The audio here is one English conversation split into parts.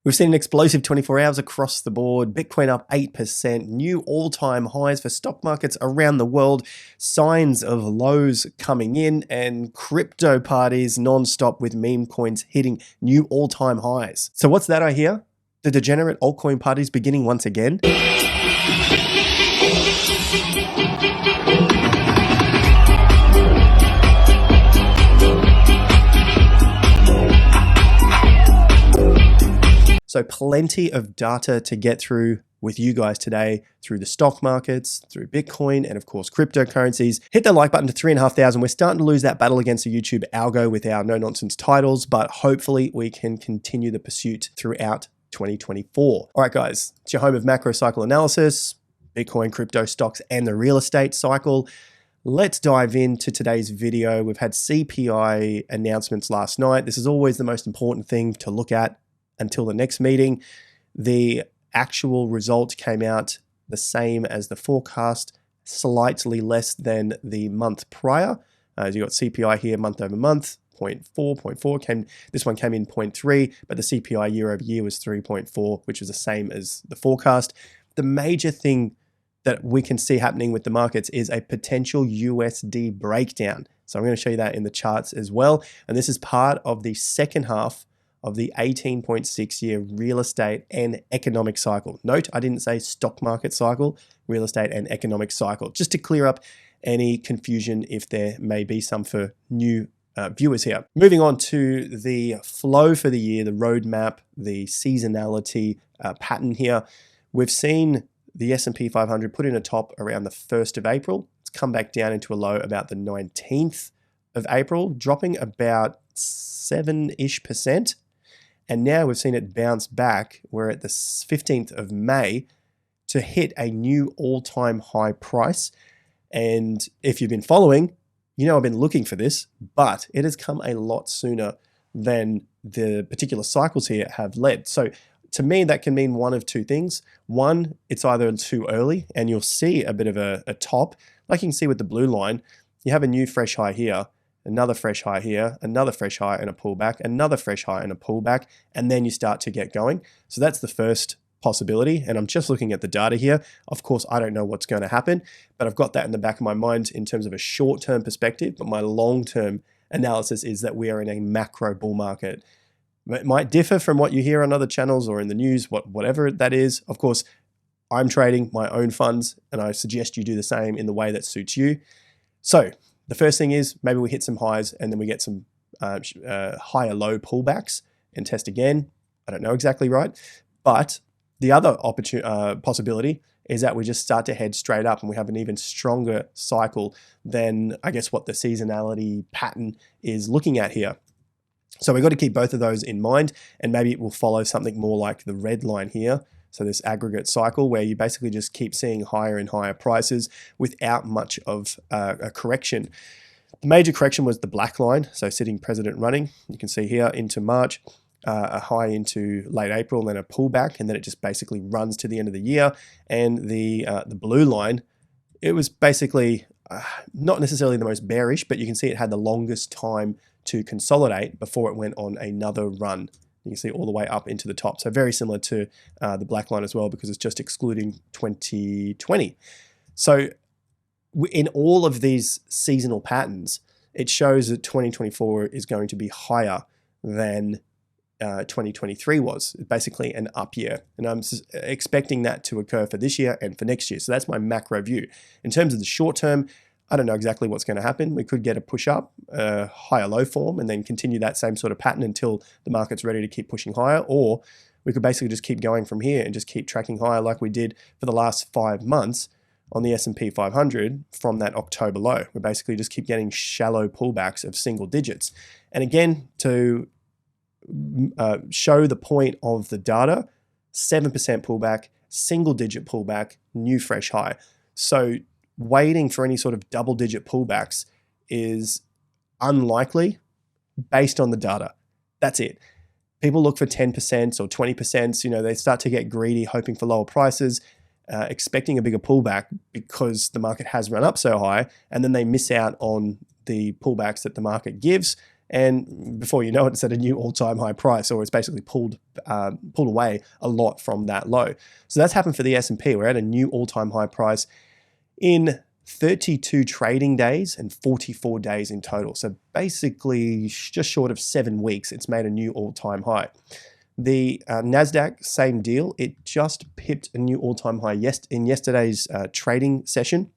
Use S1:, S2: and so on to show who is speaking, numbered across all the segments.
S1: We've seen an explosive 24 hours across the board. Bitcoin up 8%, new all-time highs for stock markets around the world, signs of lows coming in, and crypto parties non-stop with meme coins hitting new all-time highs. So what's that I hear? The degenerate altcoin parties beginning once again? So plenty of data to get through with you guys today through the stock markets, through Bitcoin, and of course, cryptocurrencies. Hit the like button to 3,500. We're starting to lose that battle against the YouTube algo with our no-nonsense titles, but hopefully we can continue the pursuit throughout 2024. All right, guys, it's your home of macro cycle analysis, Bitcoin, crypto, stocks, and the real estate cycle. Let's dive into today's video. We've had CPI announcements last night. This is always the most important thing to look at until the next meeting. The actual result came out the same as the forecast, slightly less than the month prior. As you got CPI here month over month, 0.4. This one came in 0.3, but the CPI year over year was 3.4, which was the same as the forecast. The major thing that we can see happening with the markets is a potential USD breakdown. So I'm going to show you that in the charts as well. And this is part of the second half of the 18.6-year real estate and economic cycle. Note, I didn't say stock market cycle, real estate and economic cycle, just to clear up any confusion if there may be some for new viewers here. Moving on to the flow for the year, the roadmap, the seasonality pattern here. We've seen the S&P 500 put in a top around the 1st of April. It's come back down into a low about the 19th of April, dropping about 7-ish%. And now we've seen it bounce back. We're at the 15th of May to hit a new all-time high price. And if you've been following, you know I've been looking for this, but it has come a lot sooner than the particular cycles here have led. So to me, that can mean one of two things. One, it's either too early and you'll see a bit of a top. Like you can see with the blue line, you have a new fresh high here, another fresh high here, another fresh high and a pullback, another fresh high and a pullback, and then you start to get going. So that's the first possibility. And I'm just looking at the data here. Of course, I don't know what's going to happen, but I've got that in the back of my mind in terms of a short-term perspective. But my long-term analysis is that we are in a macro bull market. It might differ from what you hear on other channels or in the news, whatever that is. Of course, I'm trading my own funds, and I suggest you do the same in the way that suits you. So the first thing is maybe we hit some highs and then we get some higher low pullbacks and test again. I don't know exactly right, but the other possibility is that we just start to head straight up and we have an even stronger cycle than I guess what the seasonality pattern is looking at here. So we've got to keep both of those in mind, and maybe it will follow something more like the red line here. So this aggregate cycle where you basically just keep seeing higher and higher prices without much of a correction. The major correction was the black line, so sitting president running. You can see here into March, a high into late April, then a pullback, and then it just basically runs to the end of the year. And the blue line, it was basically not necessarily the most bearish, but you can see it had the longest time to consolidate before it went on another run. You can see all the way up into the top. So very similar to the black line as well, because it's just excluding 2020. So in all of these seasonal patterns, it shows that 2024 is going to be higher than 2023 was, basically an up year. And I'm expecting that to occur for this year and for next year. So that's my macro view. In terms of the short term, I don't know exactly what's going to happen. We could get a push up, higher low form, and then continue that same sort of pattern until the market's ready to keep pushing higher. Or we could basically just keep going from here and just keep tracking higher like we did for the last 5 months on the S&P 500 from that October low. We basically just keep getting shallow pullbacks of single digits. And again, to show the point of the data, 7% pullback, single digit pullback, new fresh high. So waiting for any sort of double-digit pullbacks is unlikely based on the data. That's it. People look for 10% or 20%. You know, they start to get greedy, hoping for lower prices, expecting a bigger pullback because the market has run up so high, and then they miss out on the pullbacks that the market gives, And before you know it, it's at a new all-time high price, or it's basically pulled away a lot from that low. So that's happened for the S&P. We're at a new all-time high price in 32 trading days and 44 days in total. So basically just short of 7 weeks, it's made a new all-time high. The NASDAQ, same deal. It just pipped a new all-time high in yesterday's trading session.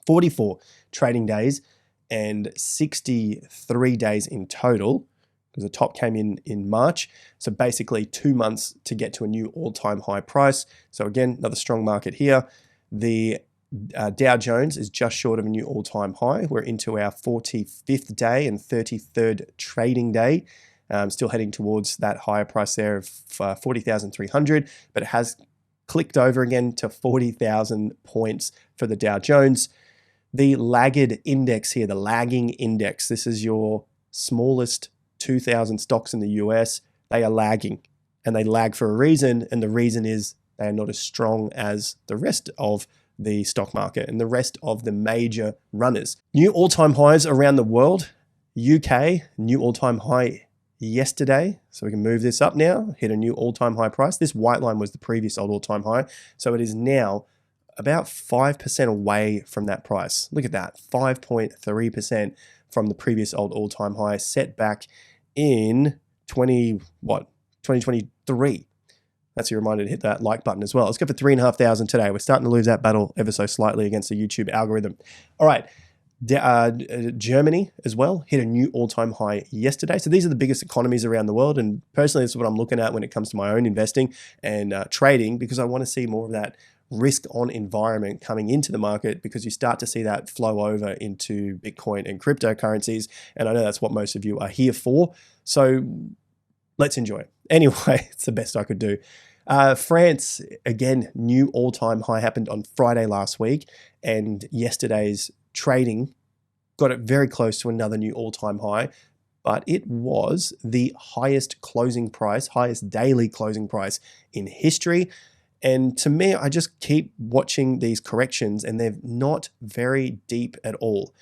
S1: 44 trading days and 63 days in total, because the top came in March. So basically 2 months to get to a new all-time high price. So again, another strong market here. The Dow Jones is just short of a new all-time high. We're into our 45th day and 33rd trading day. Still heading towards that higher price there of 40,300, but it has clicked over again to 40,000 points for the Dow Jones. The lagged index here, the lagging index, this is your smallest 2,000 stocks in the US. They are lagging, and they lag for a reason, and the reason is they are not as strong as the rest of the stock market and the rest of the major runners. New all-time highs around the world. UK, new all-time high yesterday. So we can move this up now, hit a new all-time high price. This white line was the previous old all-time high. So it is now about 5% away from that price. Look at that, 5.3% from the previous old all-time high set back in 2023. That's your reminder to hit that like button as well. Let's go for 3,500 today. We're starting to lose that battle ever so slightly against the YouTube algorithm. All right. Germany as well hit a new all-time high yesterday. So these are the biggest economies around the world. And personally, this is what I'm looking at when it comes to my own investing and trading, because I want to see more of that risk on environment coming into the market, because you start to see that flow over into Bitcoin and cryptocurrencies. And I know that's what most of you are here for. So let's enjoy it. Anyway, it's the best I could do. France, again, new all-time high happened on Friday last week, and yesterday's trading got it very close to another new all-time high, but it was the highest closing price, highest daily closing price in history. And to me, I just keep watching these corrections, and they're not very deep at all.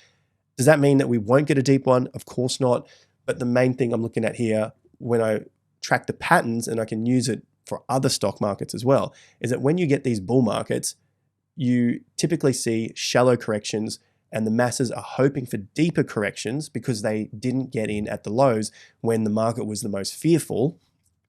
S1: Does that mean that we won't get a deep one? Of course not. But the main thing I'm looking at here, when I track the patterns, and I can use it for other stock markets as well, is that when you get these bull markets, you typically see shallow corrections, and the masses are hoping for deeper corrections because they didn't get in at the lows when the market was the most fearful,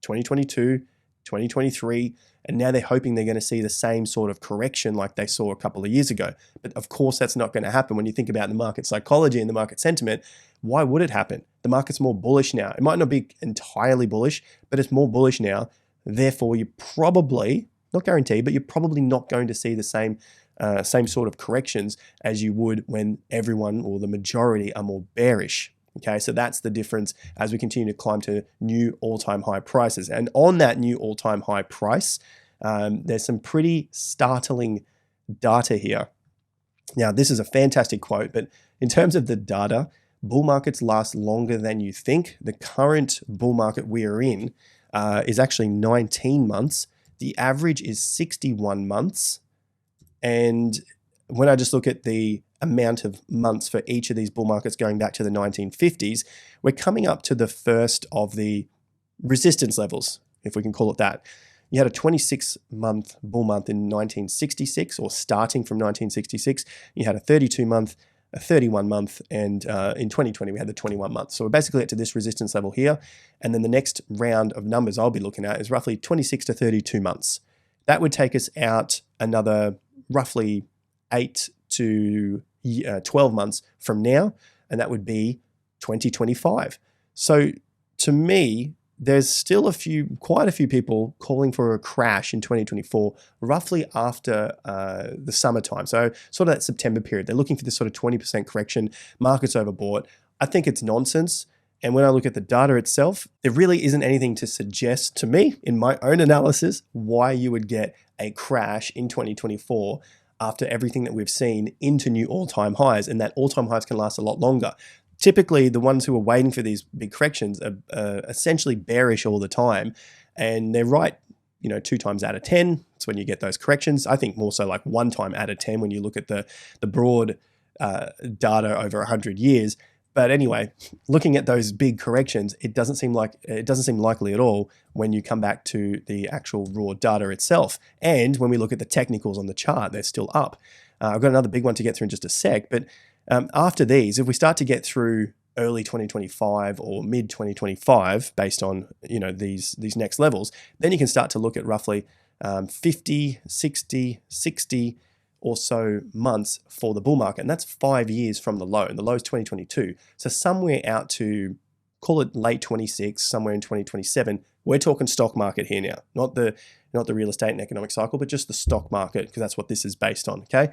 S1: 2022, 2023, and now they're hoping they're going to see the same sort of correction like they saw a couple of years ago. But of course, that's not going to happen. When you think about the market psychology and the market sentiment, why would it happen? The market's more bullish now. It might not be entirely bullish, but it's more bullish now. Therefore, you're probably, not guaranteed, but you're probably not going to see the same sort of corrections as you would when everyone or the majority are more bearish. Okay, so that's the difference as we continue to climb to new all-time high prices. And on that new all-time high price, there's some pretty startling data here. Now, this is a fantastic quote, but in terms of the data, bull markets last longer than you think. The current bull market we are in is actually 19 months. The average is 61 months. And when I just look at the amount of months for each of these bull markets going back to the 1950s, we're coming up to the first of the resistance levels, if we can call it that. You had a 26-month bull month in 1966, or starting from 1966. You had a 32-month, a 31-month, and in 2020, we had the 21 months. So we're basically at to this resistance level here. And then the next round of numbers I'll be looking at is roughly 26 to 32 months. That would take us out another roughly 8 to 12 months from now, and that would be 2025. So to me, there's still quite a few people calling for a crash in 2024, roughly after the summertime. So sort of that September period. They're looking for this sort of 20% correction. Market's overbought. I think it's nonsense. And when I look at the data itself, there really isn't anything to suggest to me, in my own analysis, why you would get a crash in 2024 after everything that we've seen into new all-time highs, and that all-time highs can last a lot longer. Typically, the ones who are waiting for these big corrections are essentially bearish all the time, and they're right, 2 times out of 10. It's when you get those corrections. I think more so like 1 time out of 10 when you look at the broad data over 100 years. But anyway, looking at those big corrections, it doesn't seem likely at all when you come back to the actual raw data itself. And when we look at the technicals on the chart, they're still up. I've got another big one to get through in just a sec, but after these, if we start to get through early 2025 or mid 2025, based on these next levels, then you can start to look at roughly 50, 60 or so months for the bull market. And that's 5 years from the low. And the low is 2022. So somewhere out to, call it late 26, somewhere in 2027, we're talking stock market here now, not the real estate and economic cycle, but just the stock market, because that's what this is based on, okay?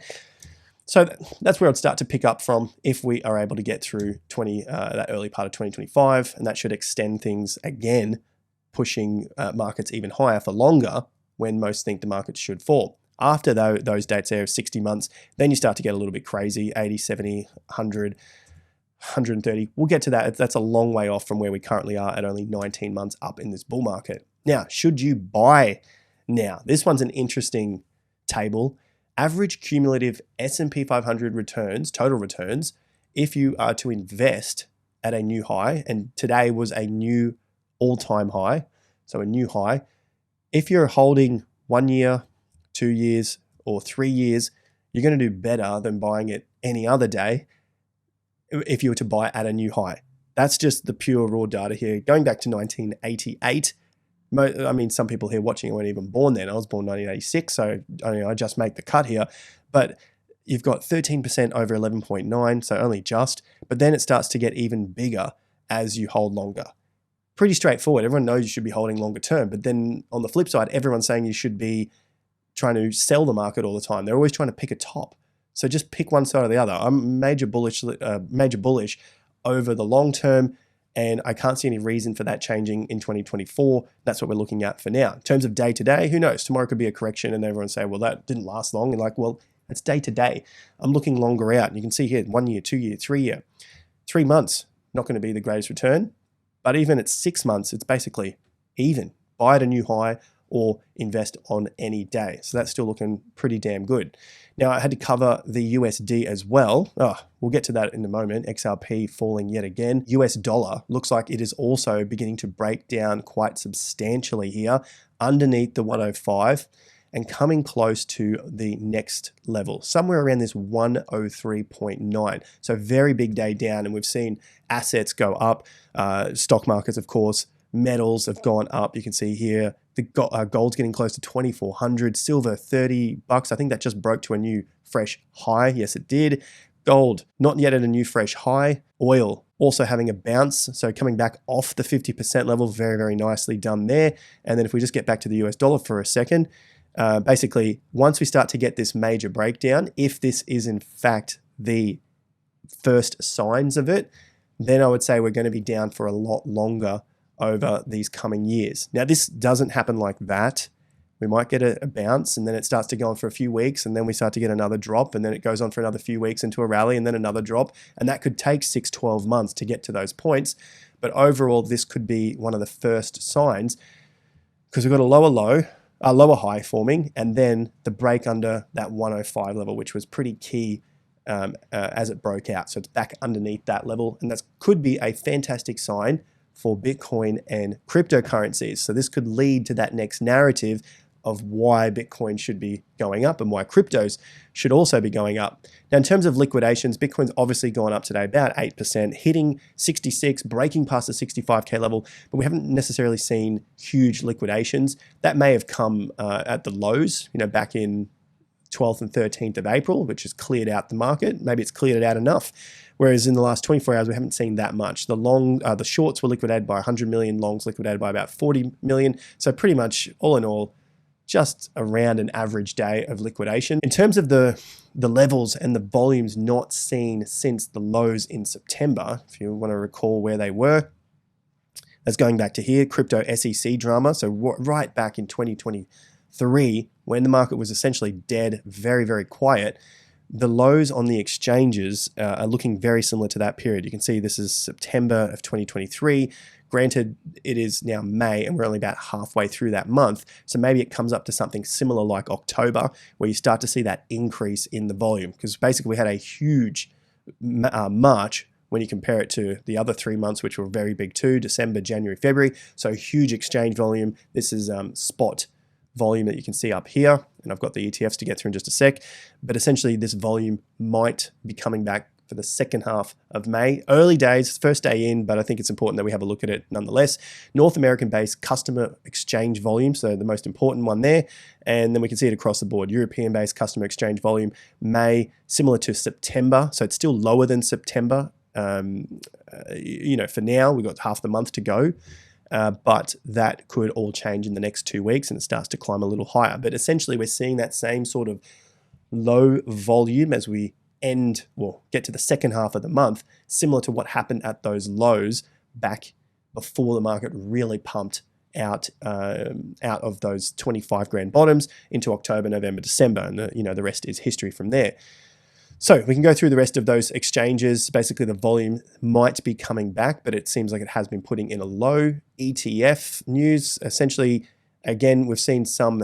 S1: So that's where I'd start to pick up from if we are able to get through that early part of 2025, and that should extend things again, pushing markets even higher for longer when most think the market should fall. After those dates there of 60 months, then you start to get a little bit crazy, 80, 70, 100, 130. We'll get to that. That's a long way off from where we currently are at only 19 months up in this bull market. Now, should you buy now? This one's an interesting table. Average cumulative S&P 500 returns, total returns, if you are to invest at a new high, and today was a new all-time high, so a new high. If you're holding 1 year, 2 years, or 3 years, you're going to do better than buying it any other day if you were to buy at a new high. That's just the pure raw data here. Going back to 1988, I mean, some people here watching weren't even born then. I was born 1986, so I just make the cut here. But you've got 13% over 11.9, so only just. But then it starts to get even bigger as you hold longer. Pretty straightforward. Everyone knows you should be holding longer term. But then on the flip side, everyone's saying you should be trying to sell the market all the time. They're always trying to pick a top. So just pick one side or the other. I'm major bullish over the long term, and I can't see any reason for that changing in 2024. That's what we're looking at for now. In terms of day to day, who knows? Tomorrow could be a correction and everyone say, well, that didn't last long. And like, well, it's day to day. I'm looking longer out. And you can see here, 1 year, 2 year, 3 year, 3 months, not going to be the greatest return. But even at 6 months, it's basically even. Buy at a new high or invest on any day. So that's still looking pretty damn good. Now, I had to cover the USD as well. We'll get to that in a moment. XRP falling yet again. US dollar looks like it is also beginning to break down quite substantially here underneath the 105 and coming close to the next level, somewhere around this 103.9. So very big day down, and we've seen assets go up. Stock markets, of course, metals have gone up. You can see here the gold's getting close to 2,400, silver $30. I think that just broke to a new fresh high. Yes, it did. Gold not yet at a new fresh high. Oil also having a bounce, so coming back off the 50% level. Very, very nicely done there. And then if we just get back to the US dollar for a second, basically once we start to get this major breakdown, if this is in fact the first signs of it, then I would say we're going to be down for a lot longer over these coming years. Now, this doesn't happen like that. We might get a bounce and then it starts to go on for a few weeks and then we start to get another drop and then it goes on for another few weeks into a rally and then another drop. And that could take 6-12 months to get to those points. But overall, this could be one of the first signs because we've got a lower high forming and then the break under that 105 level, which was pretty key as it broke out. So it's back underneath that level, and that could be a fantastic sign for Bitcoin and cryptocurrencies. So this could lead to that next narrative of why Bitcoin should be going up and why cryptos should also be going up. Now, in terms of liquidations, Bitcoin's obviously gone up today about 8%, hitting 66, breaking past the 65K level, but we haven't necessarily seen huge liquidations. That may have come at the lows, back in 12th and 13th of April, which has cleared out the market. Maybe it's cleared it out enough. Whereas in the last 24 hours, we haven't seen that much. The shorts were liquidated by 100 million, longs liquidated by about 40 million. So pretty much all in all, just around an average day of liquidation. In terms of the levels and the volumes not seen since the lows in September, if you want to recall where they were, that's going back to here, crypto SEC drama. So right back in 2023, when the market was essentially dead, very, very quiet, the lows on the exchanges are looking very similar to that period. You can see this is September of 2023. Granted, it is now May and we're only about halfway through that month. So maybe it comes up to something similar like October, where you start to see that increase in the volume. Because basically we had a huge March when you compare it to the other 3 months, which were very big too, December, January, February. So huge exchange volume. This is spot volume that you can see up here. And I've got the ETFs to get through in just a sec. But essentially this volume might be coming back for the second half of May. Early days, first day in, but I think it's important that we have a look at it nonetheless. North American-based customer exchange volume, so the most important one there. And then we can see it across the board. European-based customer exchange volume, May, similar to September. So it's still lower than September. For now, we've got half the month to go. But that could all change in the next 2 weeks and it starts to climb a little higher. But essentially, we're seeing that same sort of low volume as we get to the second half of the month, similar to what happened at those lows back before the market really pumped out of those 25 grand bottoms into October, November, December, and the rest is history from there. So we can go through the rest of those exchanges. Basically, the volume might be coming back, but it seems like it has been putting in a low. ETF news, essentially, again, we've seen some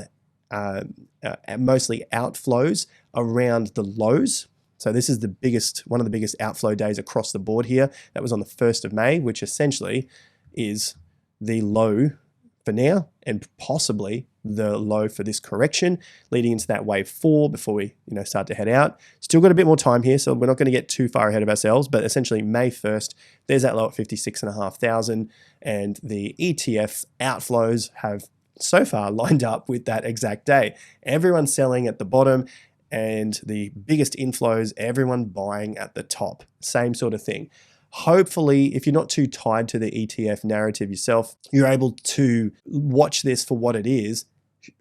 S1: mostly outflows around the lows. So this is one of the biggest outflow days across the board here. That was on the 1st of May, which essentially is the low for now and possibly the low for this correction leading into that wave 4 before we start to head out. Still got a bit more time here, so we're not going to get too far ahead of ourselves, but essentially May 1st, there's that low at 56,500 and the ETF outflows have so far lined up with that exact day. Everyone's selling at the bottom and the biggest inflows, everyone buying at the top. Same sort of thing. Hopefully, if you're not too tied to the ETF narrative yourself, you're able to watch this for what it is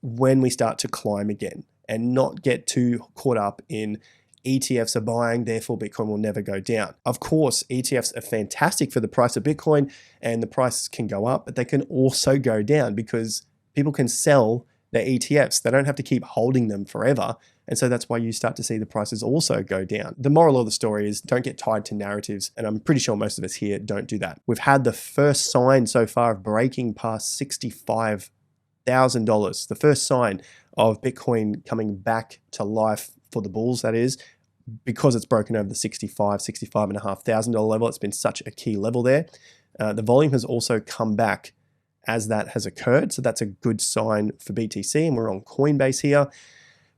S1: when we start to climb again and not get too caught up in ETFs are buying, therefore Bitcoin will never go down. Of course, ETFs are fantastic for the price of Bitcoin and the prices can go up, but they can also go down because people can sell their ETFs. They don't have to keep holding them forever. And so that's why you start to see the prices also go down. The moral of the story is don't get tied to narratives. And I'm pretty sure most of us here don't do that. We've had the first sign so far of breaking past $65,000. The first sign of Bitcoin coming back to life for the bulls, that is, because it's broken over the $65,500 level. It's been such a key level there. The volume has also come back as that has occurred. So that's a good sign for BTC, and we're on Coinbase here.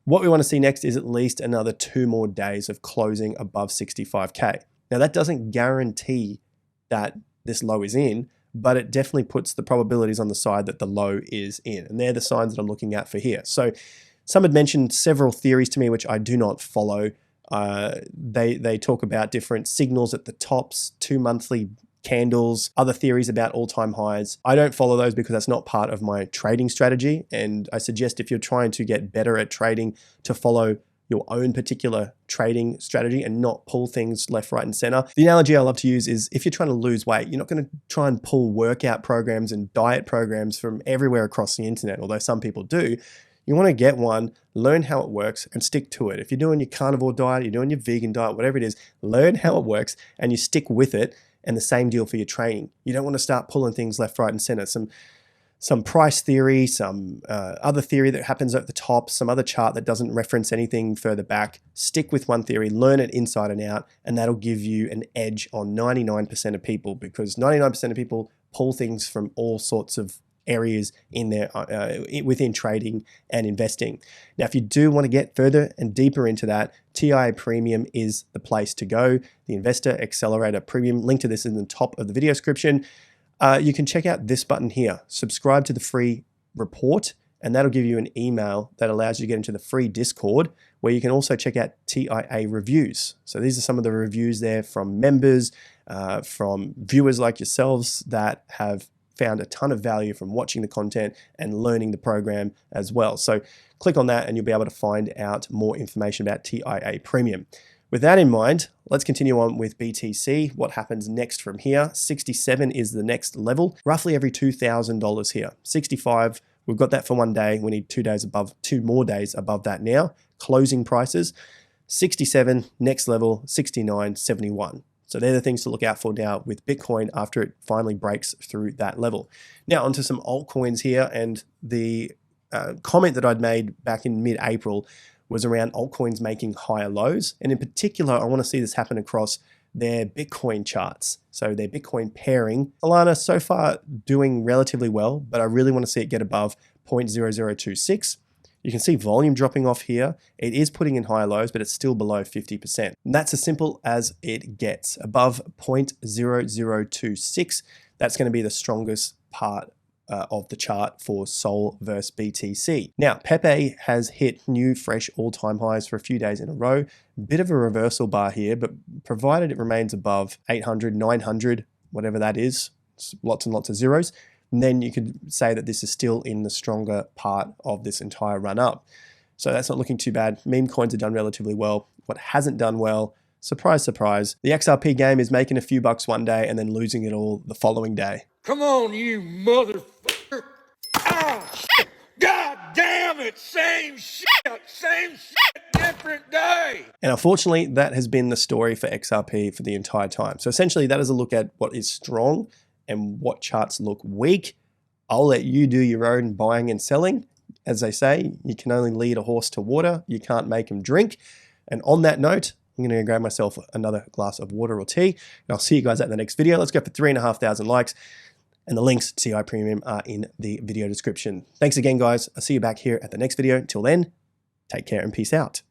S1: What we want to see next is at least another 2 more days of closing above 65K. Now that doesn't guarantee that this low is in, but it definitely puts the probabilities on the side that the low is in. And they're the signs that I'm looking at for here. So some had mentioned several theories to me, which I do not follow. They talk about different signals at the tops, 2 monthly candles, other theories about all-time highs. I don't follow those because that's not part of my trading strategy. And I suggest if you're trying to get better at trading to follow your own particular trading strategy and not pull things left, right, and center. The analogy I love to use is if you're trying to lose weight, you're not going to try and pull workout programs and diet programs from everywhere across the internet, although some people do. You want to get one, learn how it works, and stick to it. If you're doing your carnivore diet, you're doing your vegan diet, whatever it is, learn how it works and you stick with it. And the same deal for your trading. You don't want to start pulling things left, right, and center. Some price theory, some other theory that happens at the top, some other chart that doesn't reference anything further back. Stick with one theory, learn it inside and out, and that'll give you an edge on 99% of people, because 99% of people pull things from all sorts of areas in there within trading and investing. Now, if you do want to get further and deeper into that, TIA Premium is the place to go. The Investor Accelerator Premium, link to this in the top of the video description. You can check out this button here, subscribe to the free report, and that'll give you an email that allows you to get into the free Discord, where you can also check out TIA reviews. So these are some of the reviews there from members, from viewers like yourselves that have found a ton of value from watching the content and learning the program as well. So click on that and you'll be able to find out more information about TIA Premium. With that in mind, let's continue on with BTC. What happens next from here? 67 is the next level, roughly every $2,000 here. 65, we've got that for 1 day. We need 2 more days above that now. Closing prices, 67, next level, 69, 71. So they're the things to look out for now with Bitcoin after it finally breaks through that level. Now onto some altcoins here, and the comment that I'd made back in mid-April was around altcoins making higher lows. And in particular, I want to see this happen across their Bitcoin charts. So their Bitcoin pairing. Solana so far doing relatively well, but I really want to see it get above 0.0026. You can see volume dropping off here. It is putting in higher lows, but it's still below 50%. And that's as simple as it gets. Above 0.0026, that's going to be the strongest part of the chart for Sol versus BTC. Now, Pepe has hit new fresh all-time highs for a few days in a row. Bit of a reversal bar here, but provided it remains above 800, 900, whatever that is, lots and lots of zeros, and then you could say that this is still in the stronger part of this entire run up. So that's not looking too bad. Meme coins have done relatively well. What hasn't done well, surprise, surprise, the XRP game is making a few bucks one day and then losing it all the following day.
S2: Come on, you motherfucker. Ah, shit. God damn it. Same shit, different day.
S1: And unfortunately, that has been the story for XRP for the entire time. So essentially, that is a look at what is strong and what charts look weak. I'll let you do your own buying and selling. As they say, you can only lead a horse to water. You can't make him drink. And on that note, I'm going to grab myself another glass of water or tea. And I'll see you guys at the next video. Let's go for 3,500 likes. And the links to CI Premium are in the video description. Thanks again, guys. I'll see you back here at the next video. Until then, take care and peace out.